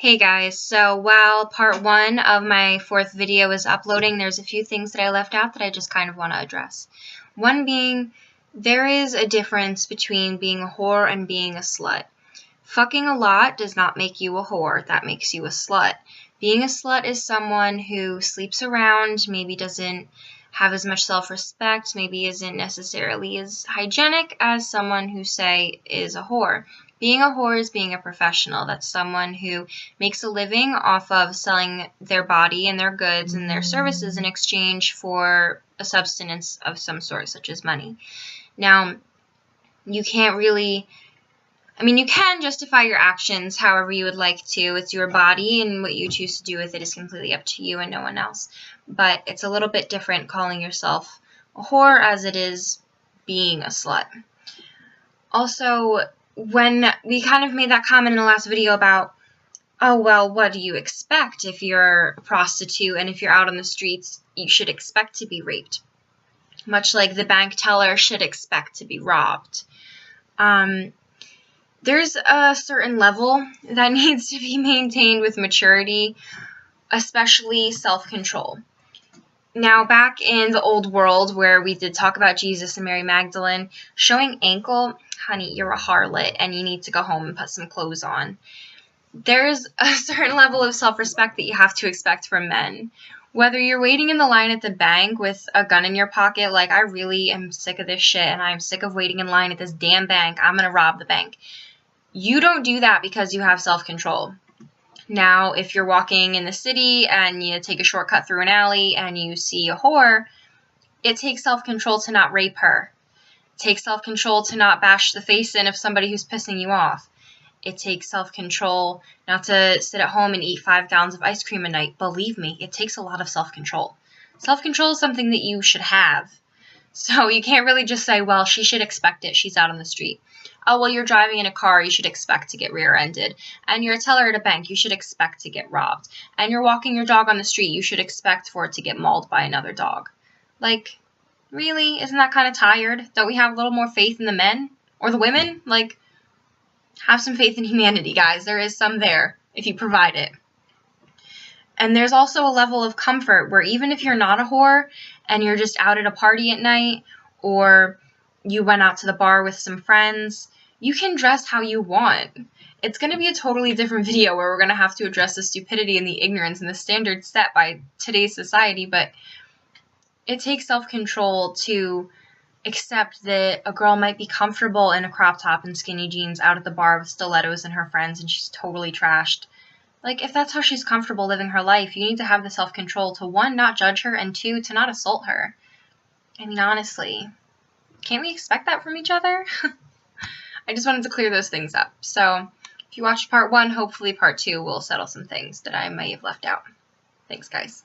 Hey guys, so while part 1 of my 4th video is uploading, there's a few things that I left out that I just kind of want to address. One being, there is a difference between being a whore and being a slut. Fucking a lot does not make you a whore, that makes you a slut. Being a slut is someone who sleeps around, maybe doesn't have as much self-respect, maybe isn't necessarily as hygienic as someone who, say, is a whore. Being a whore is being a professional. That's someone who makes a living off of selling their body and their goods and their services in exchange for a substance of some sort, such as money. Now, you can't really... you can justify your actions however you would like to. It's your body, and what you choose to do with it is completely up to you and no one else. But it's a little bit different calling yourself a whore as it is being a slut. Also, when we kind of made that comment in the last video about, oh, well, what do you expect if you're a prostitute and if you're out on the streets, you should expect to be raped. Much like the bank teller should expect to be robbed. There's a certain level that needs to be maintained with maturity, especially self-control. Now, back in the old world where we did talk about Jesus and Mary Magdalene, showing ankle, honey, you're a harlot and you need to go home and put some clothes on. There's a certain level of self-respect that you have to expect from men. Whether you're waiting in the line at the bank with a gun in your pocket, like, I really am sick of this shit and I'm sick of waiting in line at this damn bank, I'm gonna rob the bank. You don't do that because you have self-control. Now, if you're walking in the city and you take a shortcut through an alley and you see a whore, it takes self-control to not rape her. It takes self-control to not bash the face in of somebody who's pissing you off. It takes self-control not to sit at home and eat 5 gallons of ice cream a night. Believe me, it takes a lot of self-control. Self-control is something that you should have. So you can't really just say, well, she should expect it. She's out on the street. Oh, well, you're driving in a car, you should expect to get rear-ended. And you're a teller at a bank, you should expect to get robbed. And you're walking your dog on the street, you should expect for it to get mauled by another dog. Like, really? Isn't that kind of tired? Don't we have a little more faith in the men? Or the women? Like, have some faith in humanity, guys. There is some there, if you provide it. And there's also a level of comfort where even if you're not a whore and you're just out at a party at night, or you went out to the bar with some friends, you can dress how you want. It's going to be a totally different video where we're going to have to address the stupidity and the ignorance and the standards set by today's society, but it takes self-control to accept that a girl might be comfortable in a crop top and skinny jeans out at the bar with stilettos and her friends and she's totally trashed. Like, if that's how she's comfortable living her life, you need to have the self-control to, 1, not judge her, and 2, to not assault her. I mean, honestly, can't we expect that from each other? I just wanted to clear those things up. So, if you watched part 1, hopefully part 2 will settle some things that I may have left out. Thanks, guys.